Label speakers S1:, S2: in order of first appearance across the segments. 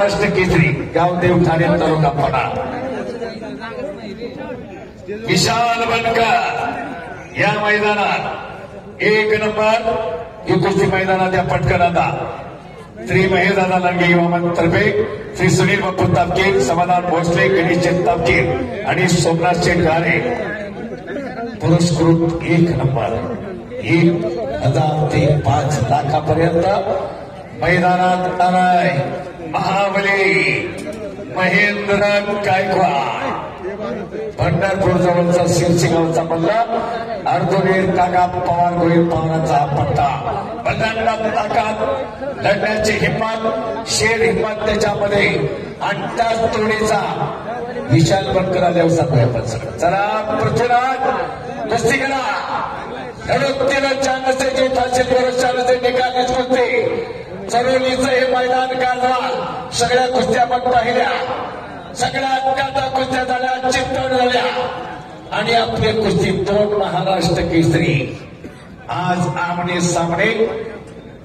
S1: महाराष्ट्र केसरी गावदेव ठाणे तालुका पडा विशाल बनकर या मैदानात 1 नंबर ही कुस्ती मैदानात या पटकन आता श्री महेशदादा लांडगे युवा मंचातर्फे श्री सुनील बापू तापकीर, समाधान भोसले, गणेश तापकीर आणि सोमनाथ शेठ गारे पुरस्कृत 1 नंबर 1,000 ते 5 लाखापर्यंत मैदानात आलाय महाबली महेंद्र गायकवाड. पंढरपूर जवळचा शिरसिगावचा मल्ला अर्धवीर काका पवार गोविंद पवारांचा पट्टा. बदलण्यात ताकद, लढण्याची हिंमत, शेर हिंमत त्याच्यामध्ये आणि त्याच तोडीचा विशाल बनकर आल्यावर सांगूया आपण सगळं. चला पृथ्वीराज कुस्ती करा. लढत नसेचे तहसीलदार नसे निकालीच कुस्ती. चरोलीचं हे मैदान गाजवा. सगळ्या कुस्त्या आपण पाहिल्या, सगळ्यात गाता कुस्त्या झाल्या, चित्तोड झाल्या आणि आपले कुस्ती 2 महाराष्ट्र केसरी आज आमने सामने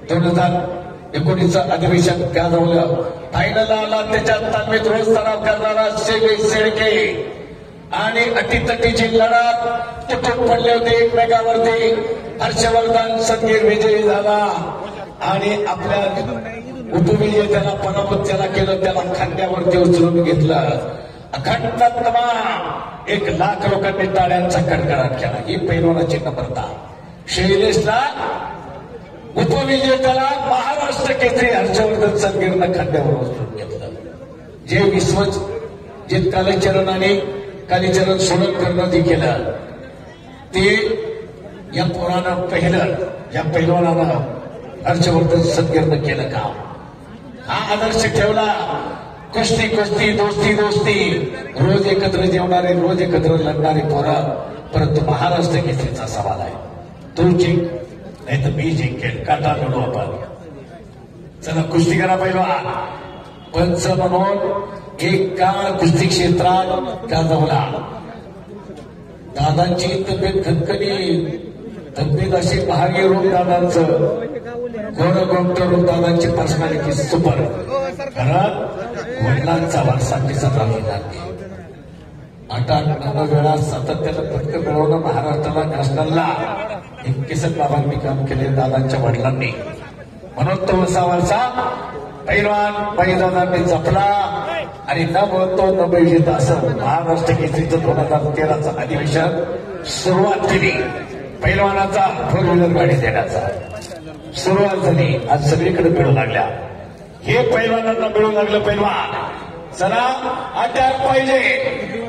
S1: 2019 अधिवेशन गाजवलं. फायनल आला त्याच्यात तालमीत रोज सराव करणारा शेळके आणि अटीतटीची लढत तुटून पडले होते एकमेकावरती. हर्षवर्धन सदगीर विजयी झाला आणि आपल्या उपविजेत्याला पराभूत त्याला केलं, त्याला खांद्यावरती उचलून घेतलं. अखंड 1,00,000 लोकांनी टाळ्यांचा कडकडाट केला. ही पैलवानाची नम्रता. शैलेशला उपविजेत्याला महाराष्ट्र केसरी हर्षवर्धन सदगीरनं खांद्यावर उचलून घेतलं. जे विश्वजित कालीचरण आणि कालीचरण सोळंकरनं जे केलं ते या पोरानं पहिलं, या पैलवानानं हर्षवर्धन सदगीरनं केलं काम. हा आदर्श ठेवला. कुस्ती कुस्ती, दोस्ती दोस्ती, रोज एकत्र जेवणारे, रोज एकत्र लढणारे पोरं. परंतु महाराष्ट्र केसरीचा सवाल आहे. तू जिंक नाही तर मी जिंकेल, काटा लढू आपण. चला कुस्ती करा पैलवान. पंच म्हणून एक काळ कुस्ती क्षेत्रात गाजवला. दादांची तब्येत खणखणी, तब्येत अशी भारी रूप दादांचं, गोड गोमट रूप दादांची पर्सनॅलिटी सुपर. खरं वडिलांचा वारसा दिसत राहिला. 8-9 वेळा सातत्यानं पदकं मिळवणं महाराष्ट्राला, नॅशनलला 21 बाबांनी काम केले दादांच्या वडिलांनी. म्हणून तो असा वारसा पैलवान दादांनी जपला आणि न बोलतो न बैठत असं महाराष्ट्र केसरीचं 2013चं अधिवेशन सुरुवात केली. पैलवानाचा 4 व्हीलर गाडी देण्याचा सुरुवात झाली. आज सगळीकडे मिळू लागल्या. हे पैलवानांना मिळू लागलं. पैलवान चला अटॅक पाहिजे.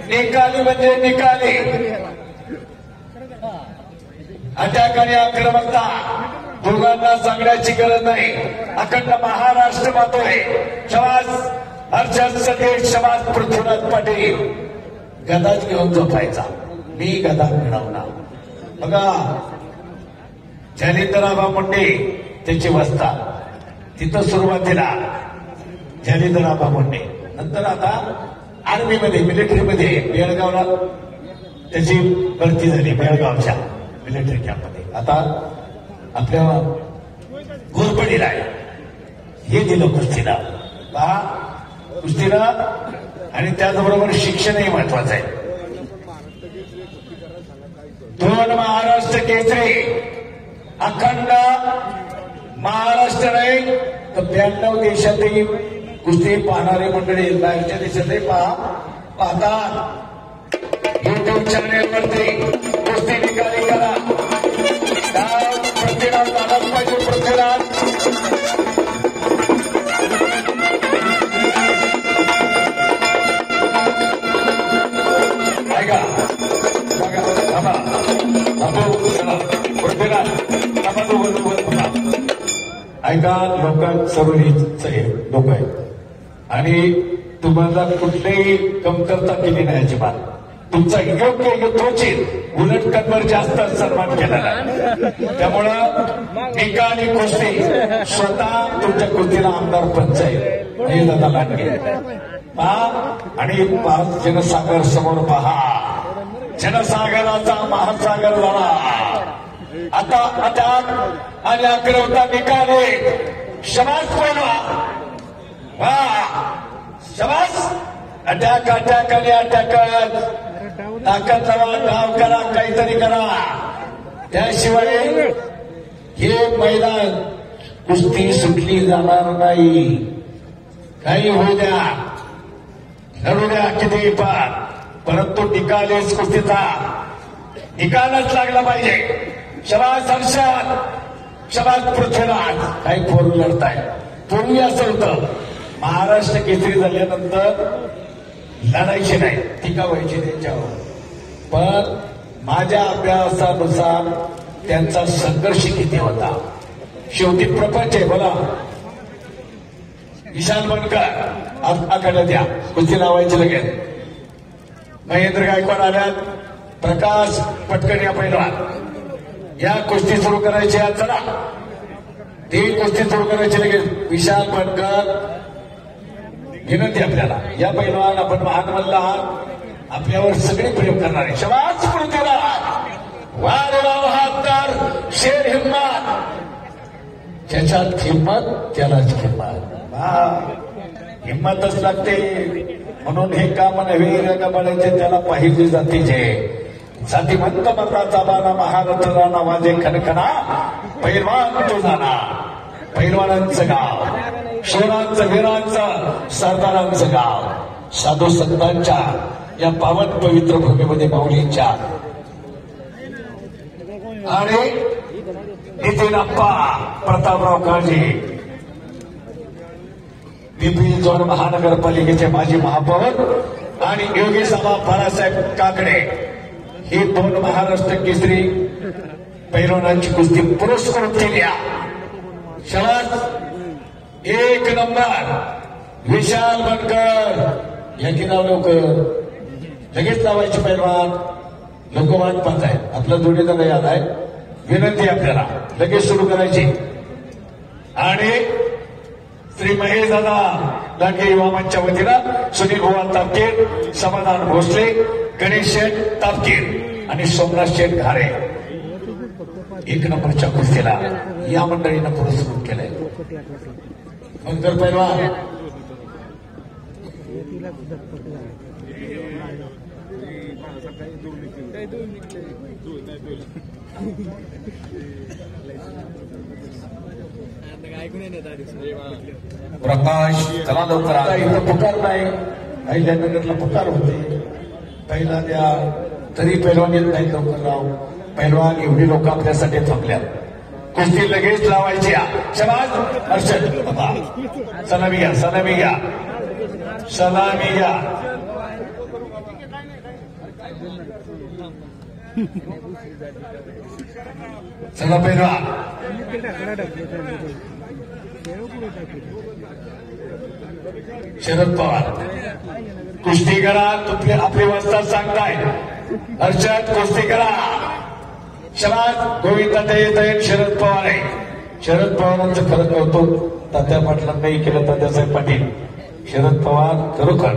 S1: निकाली म्हणजे निकाली. अटॅक आणि आक्रमकता दोघांना सांगण्याची गरज नाही. अखंड महाराष्ट्र पाहतोय. शबास हर्षद सदगीर, शबास पृथ्वीराज पाटील. गदाच घेऊन झोपायचा. मी गदा मिळवणार. बघा जालिंदराबा मुंडे त्याची वस्ता तिथं सुरुवातीला जालिंदराबा मुंडे. नंतर आता आर्मीमध्ये, मिलिटरीमध्ये बेळगावला त्याची भरती झाली. बेळगावच्या मिलिटरी कॅम्पमध्ये. आता आपल्या घोरपडीला आहे. हे दिलं कुस्तीला. पहा कुस्तीला. आणि त्याचबरोबर शिक्षणही महत्वाचं आहे. 2 महाराष्ट्र केसरी. अखंड महाराष्ट्र नाही तर 92 देशातही कुस्ती पाहणारी मंडळी बाहेरच्या देशातही पाहतात. युट्यूब चॅनेलवरती कुस्ती निकाली करा. पृथ्वीराज झालाच पाहिजे. पृथ्वीराज ऐका ऐका लोक सरोलीचं हे लोक आहे आणि तुम्हाला कुठलीही कमतरता केली नाही अजिबात. तुमचा योग्य यथोचित उलट कन्वर जास्त सन्मान केलेला आहे. त्यामुळं निकाली कुस्ती स्वतः तुमच्या कुस्तीला आमदार पंचायत हे दादा लांडगे पहा. आणि जनसागर समोर पहा. जनसागराचा महासागर झाला. आता अटॅक आणि आक्रमकता निकाले. शबास पैलवान. वा अटॅक अटॅक आणि अटॅकच. ताकद लावा, धाव करा, काहीतरी करा. त्याशिवाय हे मैदान कुस्ती सुटली जाणार नाही. काही होऊ द्या, लढू द्या किती पार, परंतु निकालच कुस्तीचा निकालच लागला पाहिजे. शबाज हर्षद, शबाज पृथ्वीराज. काही पोरं लढताय. पूर्वी असं होतं, महाराष्ट्र केसरी झाल्यानंतर लढायची नाही, टीका व्हायची त्यांच्यावर. पण माझ्या अभ्यासानुसार त्यांचा संघर्ष किती होता. शेवटी प्रपंच आहे. बोला विशाल बनकर आकडे द्या, कुस्ती लावायची लगेच. महेंद्र गायकवाड आल्यात, प्रकाश पटकन या पैलवान या कुस्ती सुरू करायची. आज चला ती कुस्ती सुरू करायची लगेच. विशाल बनकर विनंती आपल्याला, या पैलवान आपण महान मल्ल आहात, आपल्यावर सगळे प्रयोग करणारे. शबाज पृथ्वीराज, वारवा बहादर, शेर हिम्मत. ज्याच्यात हिम्मत त्यालाच किंमत. हिम्मतच लागते. म्हणून हे काम नव्हे रंगबळाचे, त्याला पाहिजे जातीचे. जातीवंत मताचा बाणा, महारथ राणा वाजे खणखणा, पैलवान तो जाणा. पैलवानांचं गाव, शोरांचं, वीरांचं, सरदारांचं गाव. साधू संतांच्या या पावन पवित्र भूमीमध्ये माऊलींच्या आणि नितीन अप्पा, प्रतापराव काळजी, पिंपरी जोड महानगरपालिकेचे माजी महापौर आणि योगेश आबा बाळासाहेब काकडे, ही 2 महाराष्ट्र केसरी पैलवानांची कुस्ती पुरस्कृत केली. शबाज 1 नंबर विशाल बनकर. यांची नाव लवकर लगेच लावायची. पैलवान लोक वाट पाहत आहेत, आपला जोडीदार याद आहे. विनंती आपल्याला लगेच सुरू करायची. आणि श्री महेश दादा लांडगे युवा मंचच्या वतीनं सुनील भुवा तापकीर, समाधान भोसले, गणेश शेठ तापकीर आणि सोमनाथ शेठ घारे 1 नंबरच्या कुस्तीला या मंडळीनं पुरस्कृत केलंय. बनकर पैलवान
S2: प्रकाश, चला लवकर.
S1: आता इथं पुकार नाही, अहिल्यानगरला पुकार होते. पहिला द्या तरी पैलवान येत नाही लवकर राव. पैलवान एवढी लोक आपल्यासाठी थांबल्या. कुस्ती लगेच लावायची. शबाज हर्षद, सलामी घ्या, सलामी घ्या, सलामी घ्या. चला पैलवान शरद पवार कुस्ती करा. तुम्ही आपली वाजता सांगताय. हर्षद कुस्ती करा. शबाज गोविंदा दयेत शरद पवार आहे. शरद पवारांचं खरं कौतुक तात्या पाटलांनाही केलं. तात्यासाहेब पाटील, शरद पवार खरोखर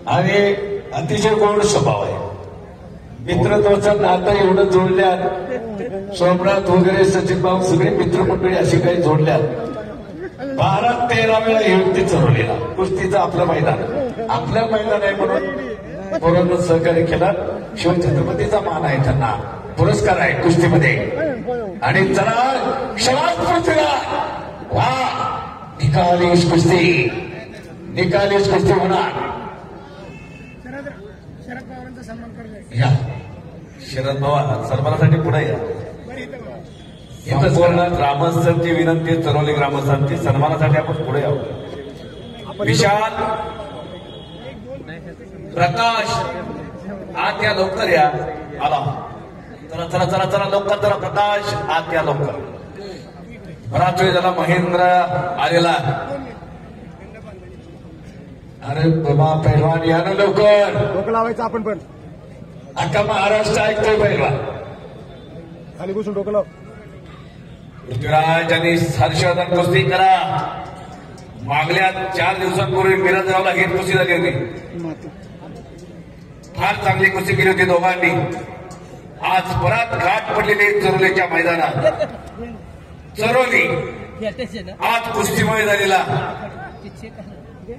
S1: आणि अतिशय गोड स्वभाव आहे. मित्रत्वाचं नातं एवढं जोडल्यात. सोमनाथ वगैरे सचिन भाऊ सगळे मित्रमंडळी अशी काही जोडल्यात. 12-13 वेळा युक्ती चरवलेला. कुस्तीचं आपलं मैदान, आपलं मैदान आहे म्हणून पोरांना सहकार्य केलं. शिवछत्रपतीचा मान आहे, त्यांना पुरस्कार आहे कुस्तीमध्ये. आणि चला शबाज पृथ्वीराज, वा निकालीच कुस्ती, निकालीच कुस्ती होणार. या
S2: शरद पवार सन्मानासाठी पुढे या. संपूर्ण ग्रामस्थांची विनंती, चरवली ग्रामस्थांची सन्मानासाठी आपण पुढे यावं. विशाल, प्रकाश, आत या लवकर या. आला, चला चला चला चला लवकर, चला प्रकाश आत या लवकर. बराच वेळ झाला महेंद्र आलेला.
S1: अरे बाबा पैलवान या ना लवकर.
S3: डोकं लावायचं आपण पण.
S1: अख्खा महाराष्ट्र ऐकतोय पैलवान.
S3: खाली बसून डोकं लाव.
S2: पृथ्वीराज आणि हर्षवर्धन कुस्ती करा. मागल्या 4 दिवसांपूर्वी मिरजगावला ही कुस्ती झाली होती. फार चांगली कुस्ती केली होती दोघांनी. आज परत घाट पडलेली चरोलीच्या मैदानात. चरोली आज कुस्तीमय झालेला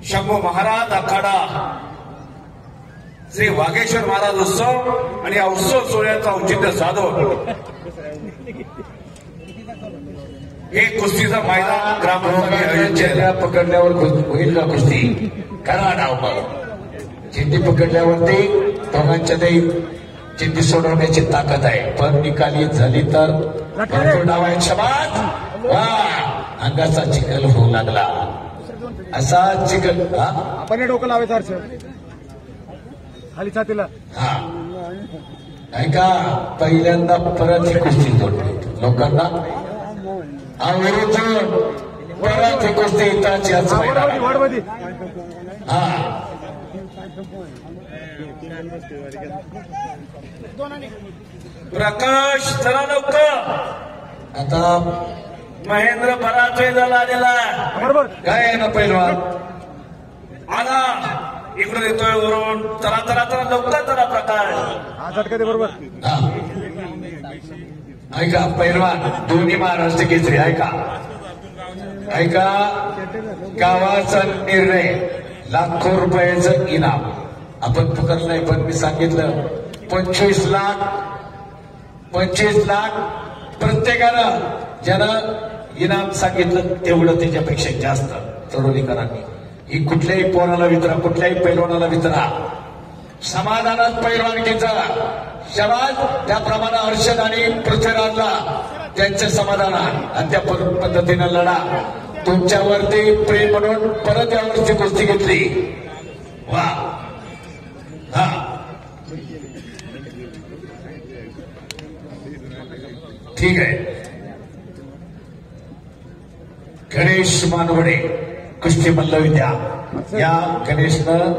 S2: शंभू महाराज आखाडा श्री वाघेश्वर महाराज उत्सव आणि या उत्सव सोहळ्याचं औचित्य साधून हे कुस्तीचा मैदान ग्रामस्थांनी आयोजित
S1: चेहऱ्या पकडल्यावर होईल का कुस्ती? करा डाव मग. चिंदी पकडल्यावरती दोघांच्या ते चिंदी सोडवण्याची ताकद आहे, पण निकाली झाली तर भरपूर डाव आहे. शबाद. वा, अंगाचा चिखल होऊ लागला. असा चिखल.
S3: आपण हे डोकं लावायचं हर्ष खाली छातीला.
S1: हा, ऐका, पहिल्यांदा परत ही कुस्ती जोडली लोकांना आवर्जून परत ही कुस्ती इतरांची आज मैदानात.
S3: वाढवती
S1: हा,
S2: प्रकाश चला लवकर.
S1: आता
S2: महेंद्र बराच वेळ झाला आलेला
S3: बरोबर.
S1: काय आहे ना पहिलवान?
S2: आला इकडून येतोय वरून. चला चला चला लवकर चला प्रकाश.
S3: हा झटका दे बरोबर.
S1: हा. ऐका पहिलवान, दोन्ही महाराष्ट्र केसरी. ऐका ऐका, गावाचा निर्णय, लाखो रुपयाचं इनाम आपण पुकारलं नाही, पण मी सांगितलं 25 लाख प्रत्येकानं ज्यानं इनाम सांगितलं तेवढं त्याच्यापेक्षा जास्त तरुणीकरांनी. ही कुठल्याही पोराला वितरा, कुठल्याही पैलवानाला वितरा. समाधानात पैलवानकीचा शबाद. त्याप्रमाणे हर्षद आणि पृथ्वीराजला त्यांचं समाधान आणि त्या पद्धतीनं लढा. तुमच्यावरती प्रेम म्हणून परत यावरची कुस्ती घेतली. वा, हा, ठीक आहे. गणेश मानवडे कुस्ती मल्लविद्या. या गणेशनं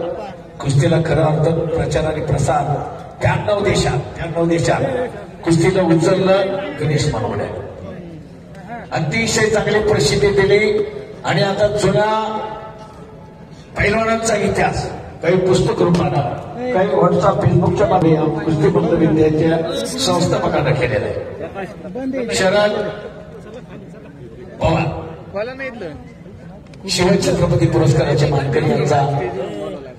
S1: कुस्तीला खरं अर्थ प्रचार आणि प्रसार 93 देशात कुस्तीला उचललं. गणेश मानवडे अतिशय चांगली प्रसिद्धी दिली. आणि आता जुन्या पैलवानांचा इतिहास काही पुस्तक रूपानं, काही व्हॉट्सअप फेसबुकच्या माध्यमातून कुस्ती मल्लविद्याच्या संस्थापकांना केलेलं आहे. शरद पवार शिवछत्रपती पुरस्काराचे मानकरी यांचा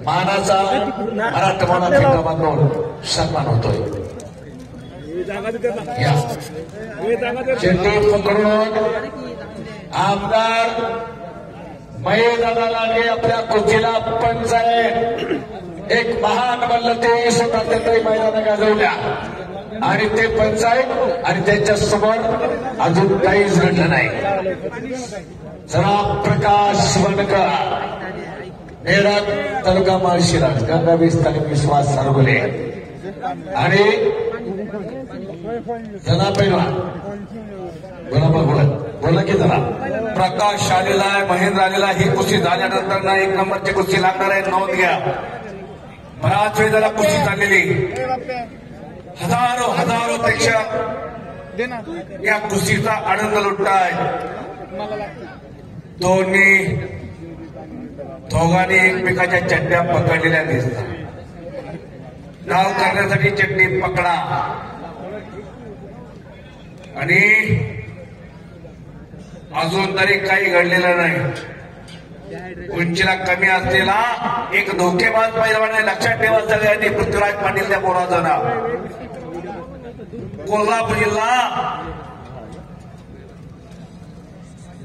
S1: मानाचा मराठवाडा फेटाबांधून सन्मान होतोय. चेंडी पकडून आमदार महेशदादा लांडगे आपल्या कुस्तीला पंचायत एक महान मल्ल ते स्वतंत्र मैदान गाजवल्या आणि ते पंचायत आणि त्यांच्या समोर अजून काहीच घडलं नाही. जरा प्रकाश वनकर, नेडाक तालुका माळशिरस, गंगावीस तालुका विश्वास सरगुले आणि जना पैलवान. बोला की जरा.
S2: प्रकाश आलेला आहे, महेंद्र आलेला आहे. ही कुस्ती झाल्यानंतर ना 1 नंबरची कुस्ती लागणार आहे, नोंद घ्या. बराच वेळ झाला कुस्ती चाललेली. हजारो प्रेक्षक या कुस्तीचा आनंद लुटताय. दोघांनी एकमेकाच्या चड्ड्या पकडलेल्या दिसतात. डाव करण्यासाठी चड्डी पकडा आणि अजून तरी काही घडलेलं नाही. उंचीला कमी असलेला एक धोकेबाज पैलवान आहे, लक्षात ठेवा सगळ्यांनी. पृथ्वीराज पाटील त्या पोराचं नाव. कोल्हापूर जिल्हा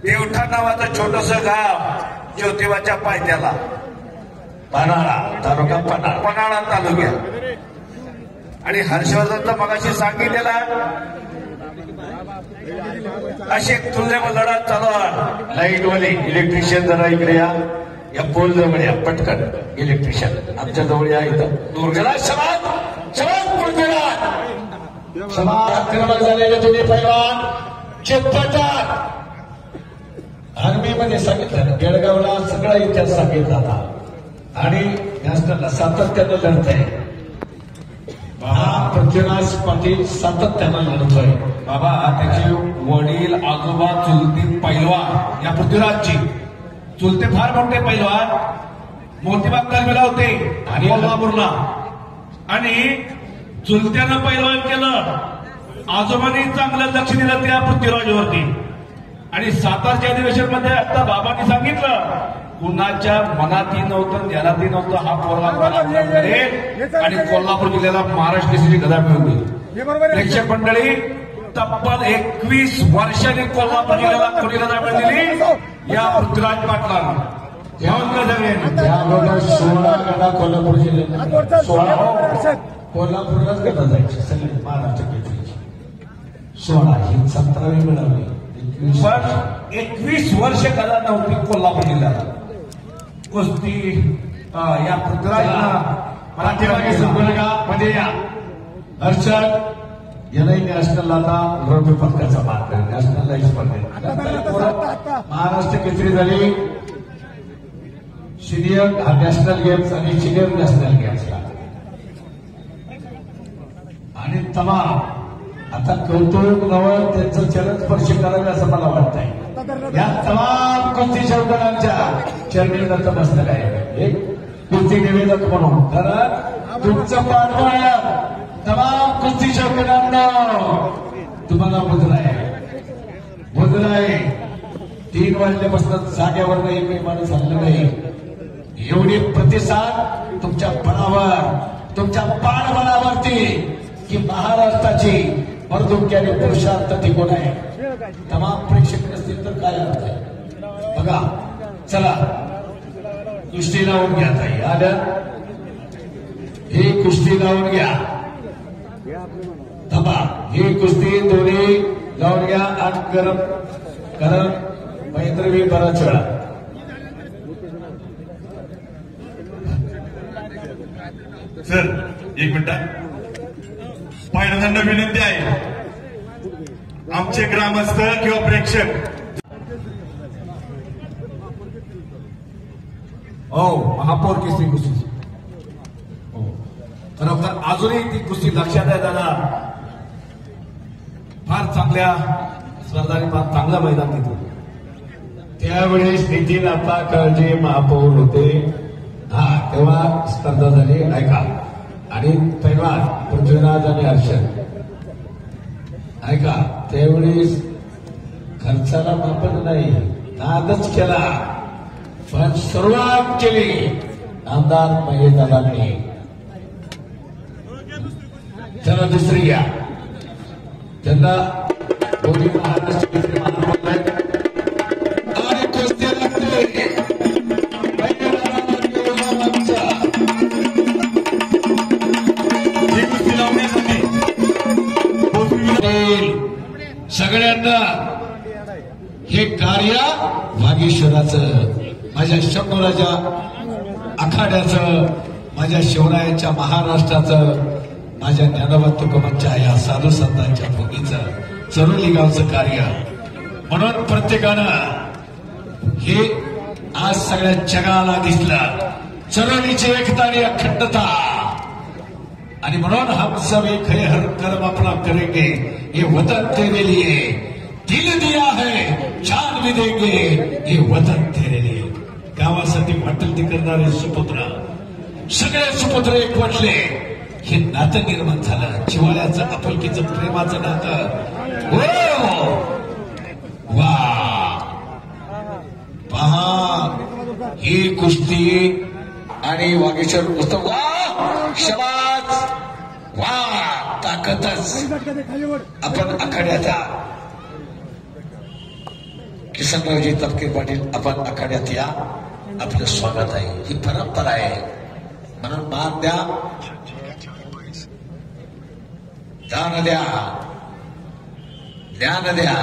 S2: देवठा नावाचं छोटस गाव ज्योतिबाच्या पायथ्याला,
S1: पन्हाळा तालुका,
S2: पन्हाळा तालुक्यात. आणि हर्षवर्धनचं मगाशी सांगितलेला अशी तुल्यबळ लढा चालू आहे.
S1: लाईटवाले इलेक्ट्रिशियन जरा इकडे या पोल जवळ या पटकन. इलेक्ट्रिशियन आमच्या जवळ या. इथं दुर्गला शबाद आक्रमक झालेले तुम्ही पैलवान चित्पटात. आर्मीमध्ये सांगितलं ना, बेळगावला सगळा इतिहास सांगितला होता आणि नॅशनलला सातत्यानं लढत आहे. पृथ्वीराज पाटील सातत्यानं लढतोय.
S2: बाबा त्याचे वडील, आजोबा, चुलती पैलवान. या पृथ्वीराजची चुलते फार मोठे पैलवान मोतीबाग तालमीला होते आणि कोल्हापूरला. आणि चुलत्यानं पैलवान केलं. आजोबांनी चांगलं लक्ष दिलं त्या पृथ्वीराजवरती. आणि सातारच्या अधिवेशनमध्ये आता बाबांनी सांगितलं कुणाच्या मनातही नव्हतं ध्यानातही नव्हतं हा पोरगा आणि कोल्हापूर जिल्ह्याला महाराष्ट्र केसरी गदा मिळून दिली. प्रेक्षक मंडळी तब्बल 21 वर्षांनी कोल्हापूर जिल्ह्याला कोणी गदा मिळाली या पृथ्वीराज पाटलांना.
S1: त्या अगोदर 16 गदा कोल्हापूर जिल्ह्यात 16 कोल्हापूरलाच गदा जायची सगळी महाराष्ट्र केसरीची 16 ही 17वी मिळाली.
S2: 21 वर्ष गदा नव्हती कोल्हापूर जिल्ह्याला कुस्ती या
S1: मध्ये या हर्षद यालाही नॅशनल आता रौप्य पदकाचा मान नॅशनलला स्पर्धेत महाराष्ट्र केसरी झाली. सिनियर नॅशनल गेम्स आणि सिनियर नॅशनल गेम्सला आणि तमाम आता कौतुक नवं त्यांचं चरण स्पर्श करावे असं मला वाटतंय. या तमाम कुस्ती शौकनांच्या चरणी नतमस्तक आहे कुस्ती निवेदक म्हणून. कारण तुमचं पाठबळ तमाम कुस्ती शौकनांना तुम्हाला मुद्रा आहे 3 वाजल्यापासून जाग्यावर एकही माणूस हल्लं नाही. एवढी प्रतिसाद तुमच्या बळावर तुमच्या पाठबळावरती की महाराष्ट्राची मर्दुकी आणि पुरुषार्थ टिकून आहे. तमाम प्रेक्षक नसतील तर काय अर्थ आहे बघा. चला कुस्ती लावून घ्या ताई आल्या ही कुस्ती लावून घ्या. धबा ही कुस्ती दोन्ही लावून घ्या आणि गरम कारण महेंद्रवी बराच वेळा
S4: सर 1 मिनिट पहिल्यांदा विनंती आहे आमचे ग्रामस्थ किंवा प्रेक्षक
S2: महापौर केसरी कुस्ती खरोखर अजूनही ती कुस्ती लक्षात आहे दादा. फार चांगल्या स्पर्धांनी फार चांगलं मैदान घेतलं.
S1: त्यावेळेस नितीन आप्पा काळजे महापौर होते. तेव्हा स्पर्धा झाली ऐका आणि पैलवान पृथ्वीराज आणि हर्षद ऐका त्यावेळेस खर्चाला मापन नाही नादच केला पण सुरुवात केली आमदार महेशदादांनी. चला दुसरी घ्या त्यांना दोन्ही महाराष्ट्र आणि कुस्ती लागते सगळ्यांना. हे कार्य वागीश्वराचं माझ्या शंभराच्या आखाड्याचं माझ्या शिवरायांच्या महाराष्ट्राचं माझ्या ज्ञानोबा तुकोबांच्या या साधू संतांच्या भूमीचं चरोली गावचं कार्य म्हणून प्रत्येकानं हे आज सगळ्या जगाला दिसलं चरोलीची एकता आणि अखंडता. आणि म्हणून हम सब एक है हर कर्म अपना करेंगे ये वतन तेरे लिए दिल दिया है जान भी देंगे ये वतन तेरे लिए. गावासाठी वाटल ते करणारे सुपुत्र सगळे सुपुत्र एकवटले हे नातं निर्माण झालं. जिव्हाळ्याचं आपुलकीचं प्रेमाचं नातं. वा पहा ही कुस्ती आणि वागेश्वर पुस्तक वा शबाज वा ताकदच. आपण आखाड्याचा किसनरावजी तपकीर पाटील आपण आखाड्यात या आपलं स्वागत आहे. ही परंपरा आहे म्हणून मान द्या दान द्या ज्ञान द्या.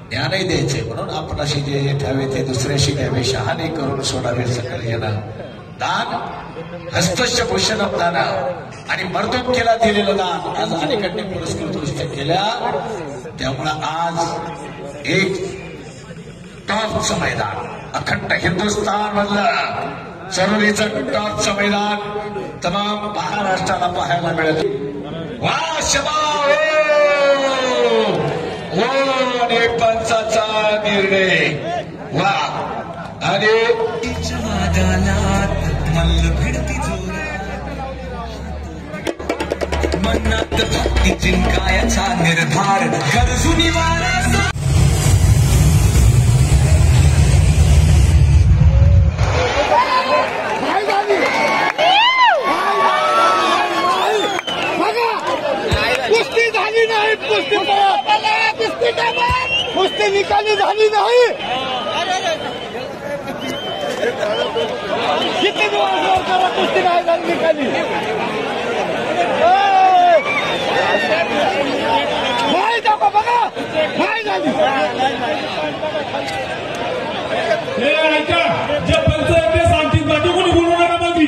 S1: ज्ञानही द्यायचे म्हणून आपण अशी जे ठेवे ते दुसऱ्याशी द्यावे शहाणे करून सोडावे सकल येणं दान हस्तस्य भूषणम दान आणि मर्दुमकीला दिलेलं दान आज अनेकांनी पुरस्कृत गोष्टी केल्या. त्यामुळं आज एक टॉपचं मैदान अखंड हिंदुस्थान मधलं चरोलीचं टॉपचं मैदान तमाम महाराष्ट्राला पाहायला मिळत. वा शबा आणि पंचाचा निर्णय वा आणि
S5: मल्ल भिडती मनात भक्ती जिंकायचा निर्धार गरजू निवारा.
S3: कुस्ती निकाली झाली नाही. किती दिवस कुस्ती नाही झाली निकाली. नाही दाखवा बघा नाही झाली.
S6: जे पंच ते सांगतील बाजू कोणी बोलू नका बाबी.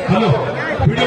S4: Hello video